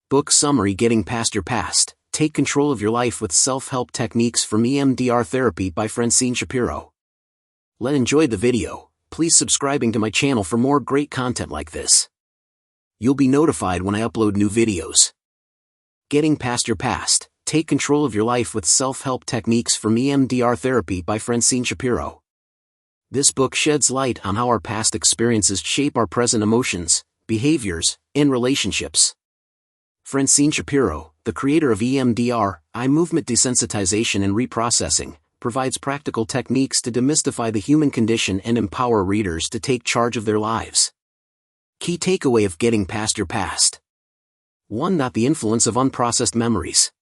Book summary: Getting Past Your Past, Take Control of Your Life with Self-Help Techniques from EMDR Therapy by Francine Shapiro. Enjoyed the video. Please subscribing to my channel for more great content like this. You'll be notified when I upload new videos. Getting Past Your Past, Take Control of Your Life with Self-Help Techniques from EMDR Therapy by Francine Shapiro. This book sheds light on how our past experiences shape our present emotions, behaviors, and relationships. Francine Shapiro, the creator of EMDR, eye movement desensitization and reprocessing, provides practical techniques to demystify the human condition and empower readers to take charge of their lives. Key takeaway of Getting Past Your Past. 1. The influence of unprocessed memories.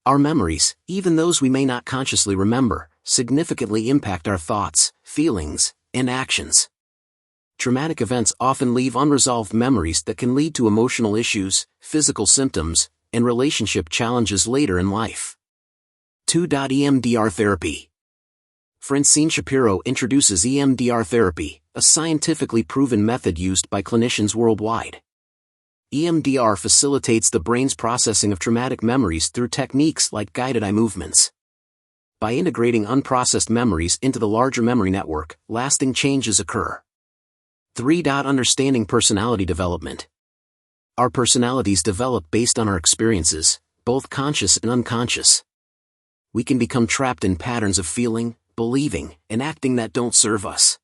Our memories, even those we may not consciously remember, significantly impact our thoughts, feelings, and actions. Traumatic events often leave unresolved memories that can lead to emotional issues, physical symptoms, and relationship challenges later in life. 2. EMDR Therapy. Francine Shapiro introduces EMDR therapy, a scientifically proven method used by clinicians worldwide. EMDR facilitates the brain's processing of traumatic memories through techniques like guided eye movements. By integrating unprocessed memories into the larger memory network, lasting changes occur. 3. Understanding personality development. Our personalities develop based on our experiences, both conscious and unconscious. We can become trapped in patterns of feeling, believing, and acting that don't serve us.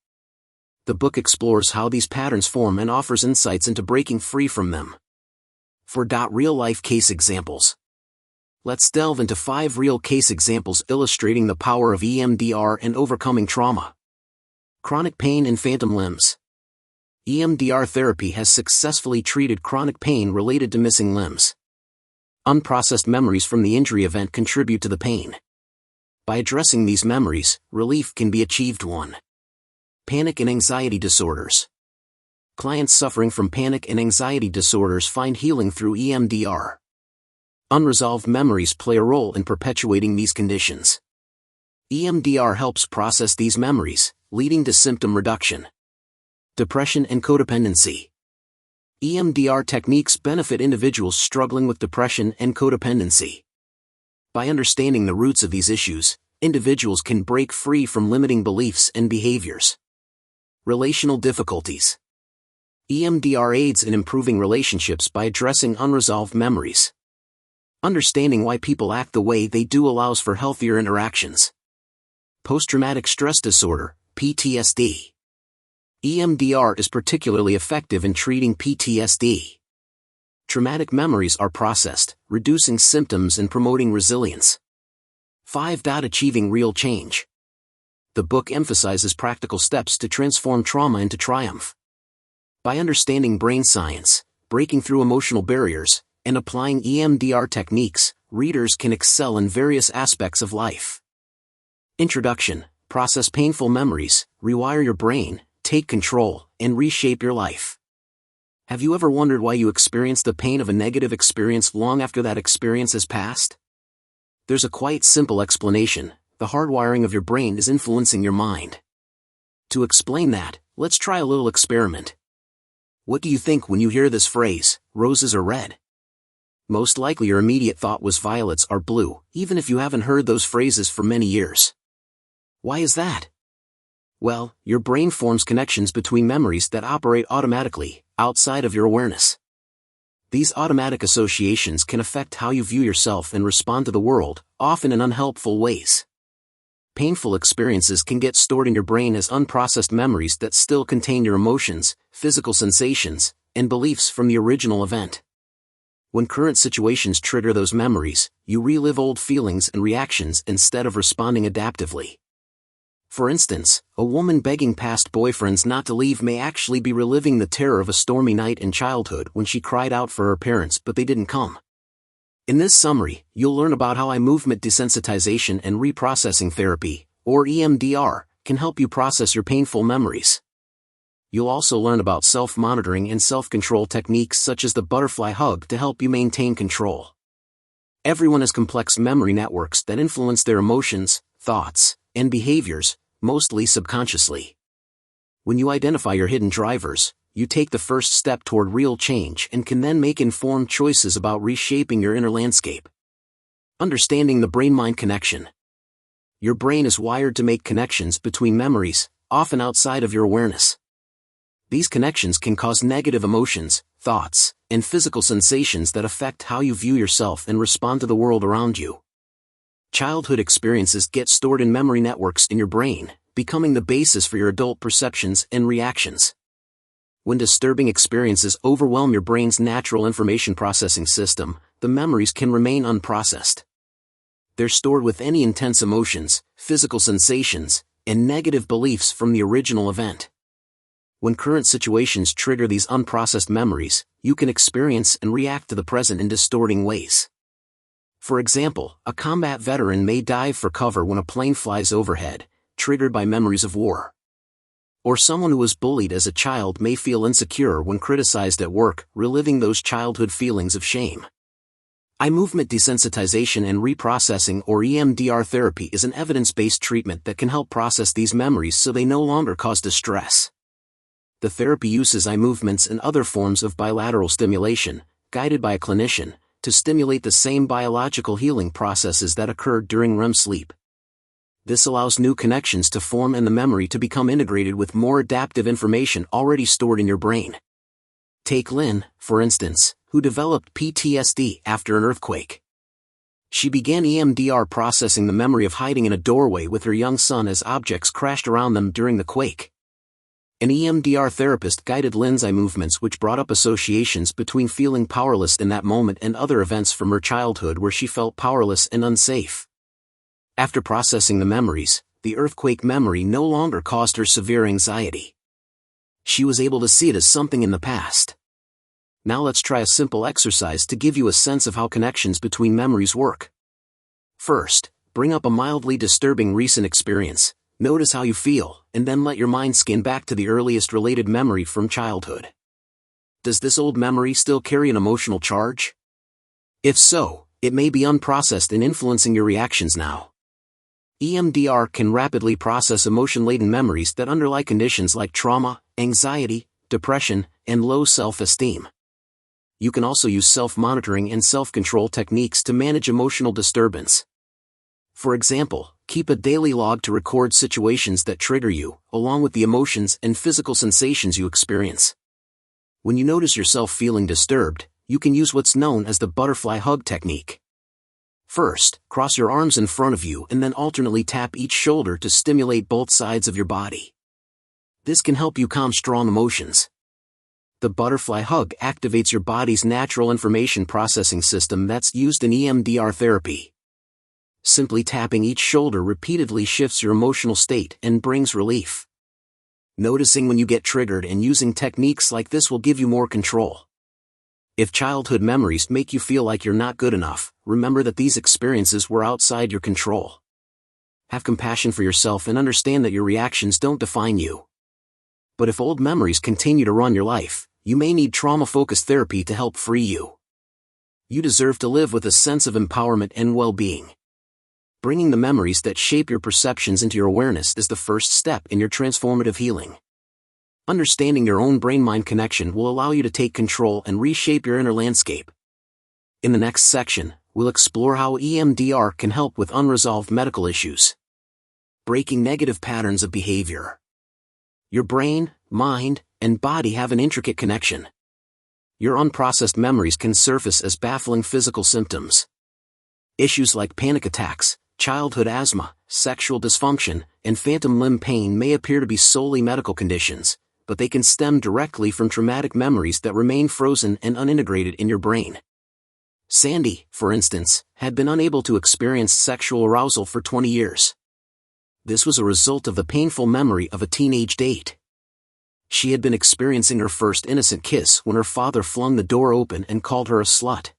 The book explores how these patterns form and offers insights into breaking free from them. 4. Real-life case examples. Let's delve into 5 real case examples illustrating the power of EMDR and overcoming trauma. Chronic pain and phantom limbs. EMDR therapy has successfully treated chronic pain related to missing limbs. Unprocessed memories from the injury event contribute to the pain. By addressing these memories, relief can be achieved. 1. Panic and anxiety disorders. Clients suffering from panic and anxiety disorders find healing through EMDR. Unresolved memories play a role in perpetuating these conditions. EMDR helps process these memories, leading to symptom reduction. Depression and codependency. EMDR techniques benefit individuals struggling with depression and codependency. By understanding the roots of these issues, individuals can break free from limiting beliefs and behaviors. Relational difficulties. EMDR aids in improving relationships by addressing unresolved memories. Understanding why people act the way they do allows for healthier interactions. Post-traumatic stress disorder, PTSD. EMDR is particularly effective in treating PTSD. Traumatic memories are processed, reducing symptoms and promoting resilience. 5. Achieving real change. The book emphasizes practical steps to transform trauma into triumph. By understanding brain science, breaking through emotional barriers, and applying EMDR techniques, readers can excel in various aspects of life. Introduction. Process painful memories, rewire your brain, take control, and reshape your life. Have you ever wondered why you experience the pain of a negative experience long after that experience has passed? There's a quite simple explanation: the hardwiring of your brain is influencing your mind. To explain that, let's try a little experiment. What do you think when you hear this phrase, roses are red? Most likely your immediate thought was violets are blue, even if you haven't heard those phrases for many years. Why is that? Well, your brain forms connections between memories that operate automatically, outside of your awareness. These automatic associations can affect how you view yourself and respond to the world, often in unhelpful ways. Painful experiences can get stored in your brain as unprocessed memories that still contain your emotions, physical sensations, and beliefs from the original event. When current situations trigger those memories, you relive old feelings and reactions instead of responding adaptively. For instance, a woman begging past boyfriends not to leave may actually be reliving the terror of a stormy night in childhood when she cried out for her parents but they didn't come. In this summary, you'll learn about how eye movement desensitization and reprocessing therapy, or EMDR, can help you process your painful memories. You'll also learn about self-monitoring and self-control techniques such as the butterfly hug to help you maintain control. Everyone has complex memory networks that influence their emotions, thoughts, and behaviors, mostly subconsciously. When you identify your hidden drivers, you take the first step toward real change and can then make informed choices about reshaping your inner landscape. Understanding the brain-mind connection. Your brain is wired to make connections between memories, often outside of your awareness. These connections can cause negative emotions, thoughts, and physical sensations that affect how you view yourself and respond to the world around you. Childhood experiences get stored in memory networks in your brain, becoming the basis for your adult perceptions and reactions. When disturbing experiences overwhelm your brain's natural information processing system, the memories can remain unprocessed. They're stored with any intense emotions, physical sensations, and negative beliefs from the original event. When current situations trigger these unprocessed memories, you can experience and react to the present in distorting ways. For example, a combat veteran may dive for cover when a plane flies overhead, triggered by memories of war. Or someone who was bullied as a child may feel insecure when criticized at work, reliving those childhood feelings of shame. Eye movement desensitization and reprocessing or EMDR therapy is an evidence-based treatment that can help process these memories so they no longer cause distress. The therapy uses eye movements and other forms of bilateral stimulation, guided by a clinician, to stimulate the same biological healing processes that occurred during REM sleep. This allows new connections to form and the memory to become integrated with more adaptive information already stored in your brain. Take Lynn, for instance, who developed PTSD after an earthquake. She began EMDR processing the memory of hiding in a doorway with her young son as objects crashed around them during the quake. An EMDR therapist guided Lynn's eye movements, which brought up associations between feeling powerless in that moment and other events from her childhood where she felt powerless and unsafe. After processing the memories, the earthquake memory no longer caused her severe anxiety. She was able to see it as something in the past. Now let's try a simple exercise to give you a sense of how connections between memories work. First, bring up a mildly disturbing recent experience. Notice how you feel, and then let your mind scan back to the earliest related memory from childhood. Does this old memory still carry an emotional charge? If so, it may be unprocessed and influencing your reactions now. EMDR can rapidly process emotion-laden memories that underlie conditions like trauma, anxiety, depression, and low self-esteem. You can also use self-monitoring and self-control techniques to manage emotional disturbance. For example, keep a daily log to record situations that trigger you, along with the emotions and physical sensations you experience. When you notice yourself feeling disturbed, you can use what's known as the butterfly hug technique. First, cross your arms in front of you and then alternately tap each shoulder to stimulate both sides of your body. This can help you calm strong emotions. The butterfly hug activates your body's natural information processing system that's used in EMDR therapy. Simply tapping each shoulder repeatedly shifts your emotional state and brings relief. Noticing when you get triggered and using techniques like this will give you more control. If childhood memories make you feel like you're not good enough, remember that these experiences were outside your control. Have compassion for yourself and understand that your reactions don't define you. But if old memories continue to run your life, you may need trauma-focused therapy to help free you. You deserve to live with a sense of empowerment and well-being. Bringing the memories that shape your perceptions into your awareness is the first step in your transformative healing. Understanding your own brain-mind connection will allow you to take control and reshape your inner landscape. In the next section, we'll explore how EMDR can help with unresolved medical issues. Breaking negative patterns of behavior. Your brain, mind, and body have an intricate connection. Your unprocessed memories can surface as baffling physical symptoms. Issues like panic attacks, childhood asthma, sexual dysfunction, and phantom limb pain may appear to be solely medical conditions, but they can stem directly from traumatic memories that remain frozen and unintegrated in your brain. Sandy, for instance, had been unable to experience sexual arousal for 20 years. This was a result of the painful memory of a teenage date. She had been experiencing her first innocent kiss when her father flung the door open and called her a slut.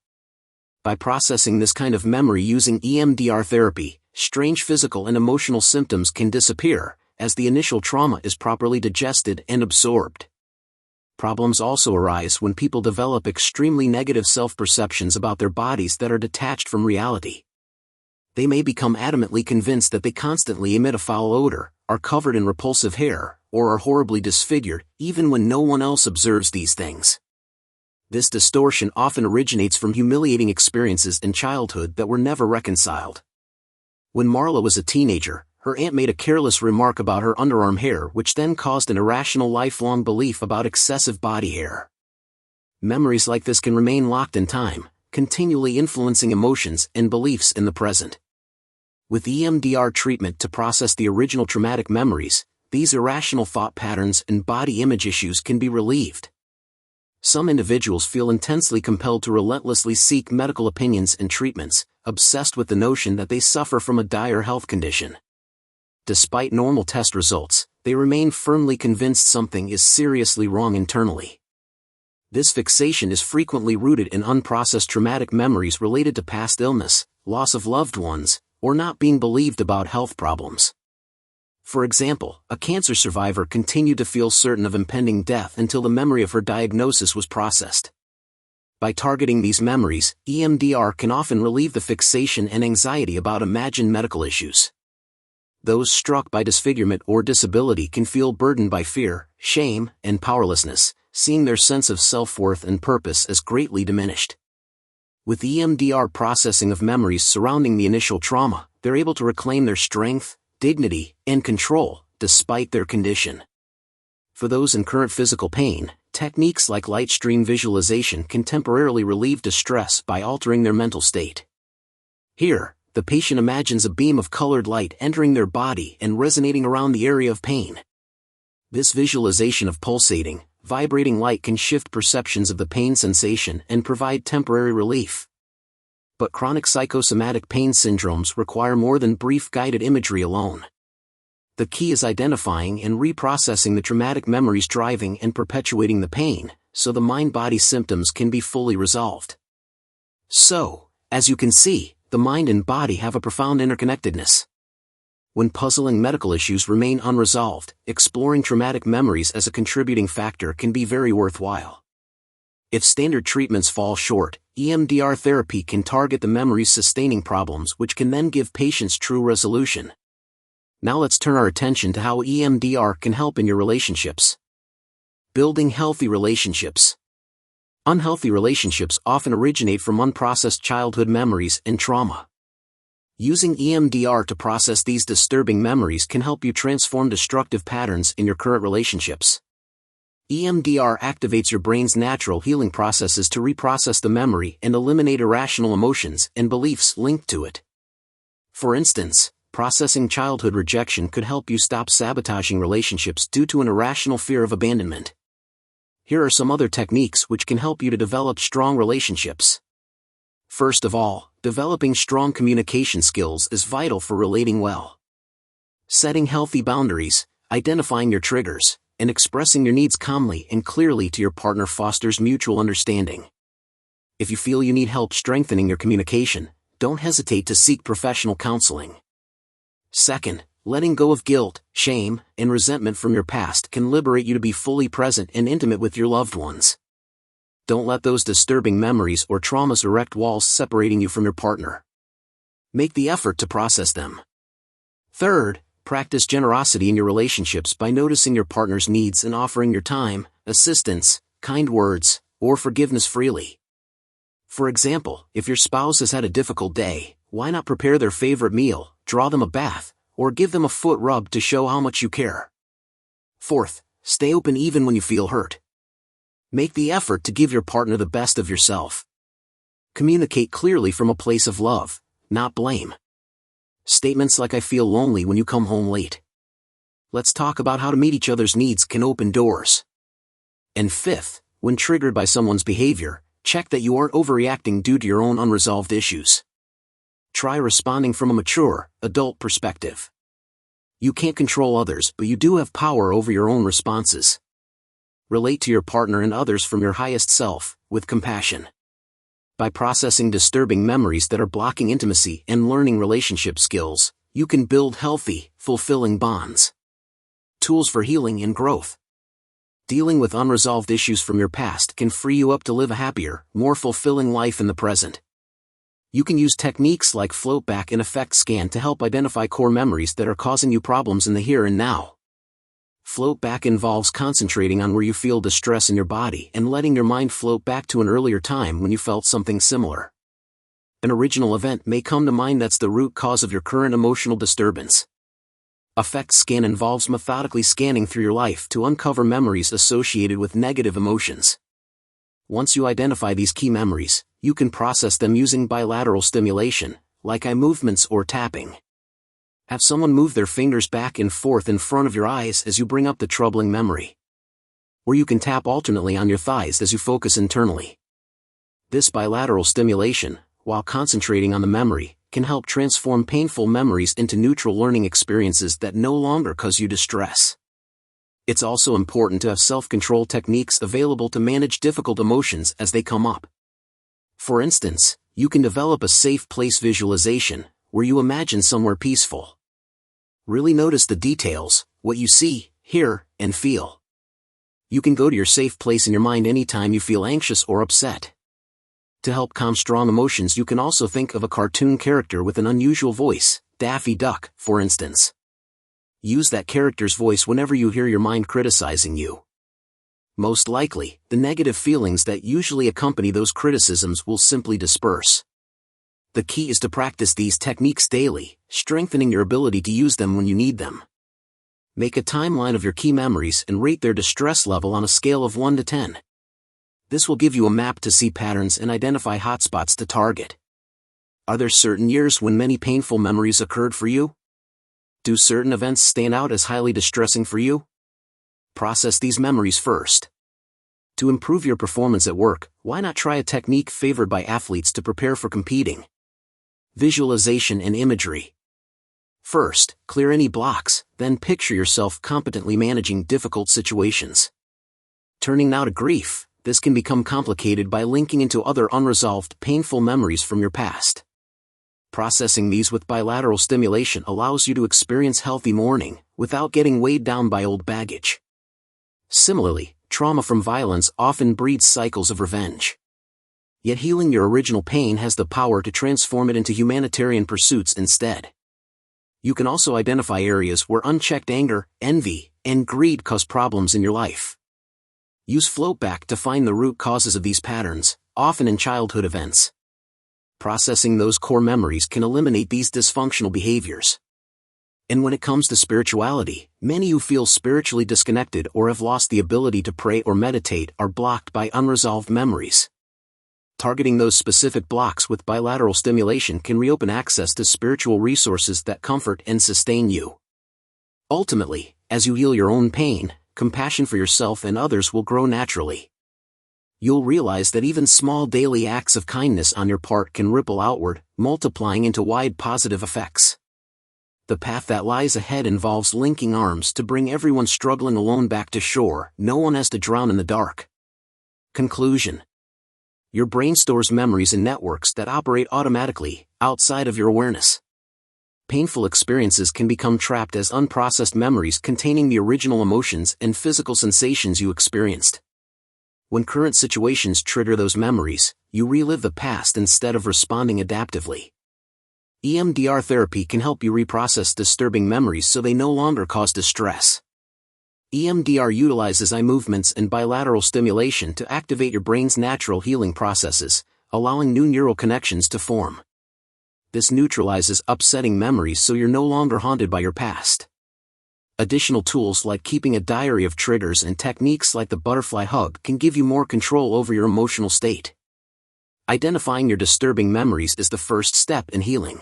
By processing this kind of memory using EMDR therapy, strange physical and emotional symptoms can disappear, as the initial trauma is properly digested and absorbed. Problems also arise when people develop extremely negative self-perceptions about their bodies that are detached from reality. They may become adamantly convinced that they constantly emit a foul odor, are covered in repulsive hair, or are horribly disfigured, even when no one else observes these things. This distortion often originates from humiliating experiences in childhood that were never reconciled. When Marla was a teenager, her aunt made a careless remark about her underarm hair, which then caused an irrational lifelong belief about excessive body hair. Memories like this can remain locked in time, continually influencing emotions and beliefs in the present. With EMDR treatment to process the original traumatic memories, these irrational thought patterns and body image issues can be relieved. Some individuals feel intensely compelled to relentlessly seek medical opinions and treatments, obsessed with the notion that they suffer from a dire health condition. Despite normal test results, they remain firmly convinced something is seriously wrong internally. This fixation is frequently rooted in unprocessed traumatic memories related to past illness, loss of loved ones, or not being believed about health problems. For example, a cancer survivor continued to feel certain of impending death until the memory of her diagnosis was processed. By targeting these memories, EMDR can often relieve the fixation and anxiety about imagined medical issues. Those struck by disfigurement or disability can feel burdened by fear, shame, and powerlessness, seeing their sense of self-worth and purpose as greatly diminished. With EMDR processing of memories surrounding the initial trauma, they're able to reclaim their strength, dignity, and control, despite their condition. For those in current physical pain, techniques like light stream visualization can temporarily relieve distress by altering their mental state. Here, the patient imagines a beam of colored light entering their body and resonating around the area of pain. This visualization of pulsating, vibrating light can shift perceptions of the pain sensation and provide temporary relief. But chronic psychosomatic pain syndromes require more than brief guided imagery alone. The key is identifying and reprocessing the traumatic memories driving and perpetuating the pain, so the mind-body symptoms can be fully resolved. So, as you can see, the mind and body have a profound interconnectedness. When puzzling medical issues remain unresolved, exploring traumatic memories as a contributing factor can be very worthwhile. If standard treatments fall short, EMDR therapy can target the memories sustaining problems, which can then give patients true resolution. Now let's turn our attention to how EMDR can help in your relationships. Building healthy relationships. Unhealthy relationships often originate from unprocessed childhood memories and trauma. Using EMDR to process these disturbing memories can help you transform destructive patterns in your current relationships. EMDR activates your brain's natural healing processes to reprocess the memory and eliminate irrational emotions and beliefs linked to it. For instance, processing childhood rejection could help you stop sabotaging relationships due to an irrational fear of abandonment. Here are some other techniques which can help you to develop strong relationships. First of all, developing strong communication skills is vital for relating well. Setting healthy boundaries, identifying your triggers, and expressing your needs calmly and clearly to your partner fosters mutual understanding. If you feel you need help strengthening your communication, don't hesitate to seek professional counseling. Second, letting go of guilt, shame, and resentment from your past can liberate you to be fully present and intimate with your loved ones. Don't let those disturbing memories or traumas erect walls separating you from your partner. Make the effort to process them. Third, practice generosity in your relationships by noticing your partner's needs and offering your time, assistance, kind words, or forgiveness freely. For example, if your spouse has had a difficult day, why not prepare their favorite meal, draw them a bath, or give them a foot rub to show how much you care? Fourth, stay open even when you feel hurt. Make the effort to give your partner the best of yourself. Communicate clearly from a place of love, not blame. Statements like "I feel lonely when you come home late. Let's talk about how to meet each other's needs" can open doors. And fifth, when triggered by someone's behavior, check that you aren't overreacting due to your own unresolved issues. Try responding from a mature, adult perspective. You can't control others, but you do have power over your own responses. Relate to your partner and others from your highest self, with compassion. By processing disturbing memories that are blocking intimacy and learning relationship skills, you can build healthy, fulfilling bonds. Tools for healing and growth. Dealing with unresolved issues from your past can free you up to live a happier, more fulfilling life in the present. You can use techniques like float back and effect scan to help identify core memories that are causing you problems in the here and now. Float back involves concentrating on where you feel distress in your body and letting your mind float back to an earlier time when you felt something similar. An original event may come to mind that's the root cause of your current emotional disturbance. Affect scan involves methodically scanning through your life to uncover memories associated with negative emotions. Once you identify these key memories, you can process them using bilateral stimulation, like eye movements or tapping. Have someone move their fingers back and forth in front of your eyes as you bring up the troubling memory. Or you can tap alternately on your thighs as you focus internally. This bilateral stimulation, while concentrating on the memory, can help transform painful memories into neutral learning experiences that no longer cause you distress. It's also important to have self-control techniques available to manage difficult emotions as they come up. For instance, you can develop a safe place visualization, where you imagine somewhere peaceful. Really notice the details, what you see, hear, and feel. You can go to your safe place in your mind anytime you feel anxious or upset. To help calm strong emotions, you can also think of a cartoon character with an unusual voice, Daffy Duck, for instance. Use that character's voice whenever you hear your mind criticizing you. Most likely, the negative feelings that usually accompany those criticisms will simply disperse. The key is to practice these techniques daily, strengthening your ability to use them when you need them. Make a timeline of your key memories and rate their distress level on a scale of 1 to 10. This will give you a map to see patterns and identify hotspots to target. Are there certain years when many painful memories occurred for you? Do certain events stand out as highly distressing for you? Process these memories first. To improve your performance at work, why not try a technique favored by athletes to prepare for competing? Visualization and imagery. First, clear any blocks, then picture yourself competently managing difficult situations. Turning now to grief, this can become complicated by linking into other unresolved, painful memories from your past. Processing these with bilateral stimulation allows you to experience healthy mourning, without getting weighed down by old baggage. Similarly, trauma from violence often breeds cycles of revenge. Yet healing your original pain has the power to transform it into humanitarian pursuits instead. You can also identify areas where unchecked anger, envy, and greed cause problems in your life. Use floatback to find the root causes of these patterns, often in childhood events. Processing those core memories can eliminate these dysfunctional behaviors. And when it comes to spirituality, many who feel spiritually disconnected or have lost the ability to pray or meditate are blocked by unresolved memories. Targeting those specific blocks with bilateral stimulation can reopen access to spiritual resources that comfort and sustain you. Ultimately, as you heal your own pain, compassion for yourself and others will grow naturally. You'll realize that even small daily acts of kindness on your part can ripple outward, multiplying into wide positive effects. The path that lies ahead involves linking arms to bring everyone struggling alone back to shore. No one has to drown in the dark. Conclusion. Your brain stores memories in networks that operate automatically, outside of your awareness. Painful experiences can become trapped as unprocessed memories containing the original emotions and physical sensations you experienced. When current situations trigger those memories, you relive the past instead of responding adaptively. EMDR therapy can help you reprocess disturbing memories so they no longer cause distress. EMDR utilizes eye movements and bilateral stimulation to activate your brain's natural healing processes, allowing new neural connections to form. This neutralizes upsetting memories so you're no longer haunted by your past. Additional tools like keeping a diary of triggers and techniques like the butterfly hug can give you more control over your emotional state. Identifying your disturbing memories is the first step in healing.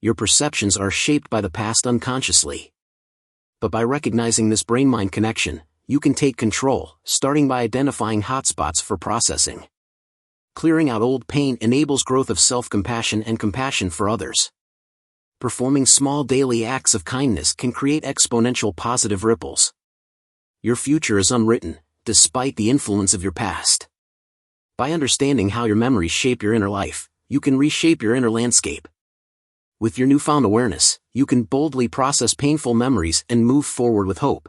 Your perceptions are shaped by the past unconsciously. But by recognizing this brain-mind connection, you can take control, starting by identifying hotspots for processing. Clearing out old pain enables growth of self-compassion and compassion for others. Performing small daily acts of kindness can create exponential positive ripples. Your future is unwritten, despite the influence of your past. By understanding how your memories shape your inner life, you can reshape your inner landscape. With your newfound awareness, you can boldly process painful memories and move forward with hope.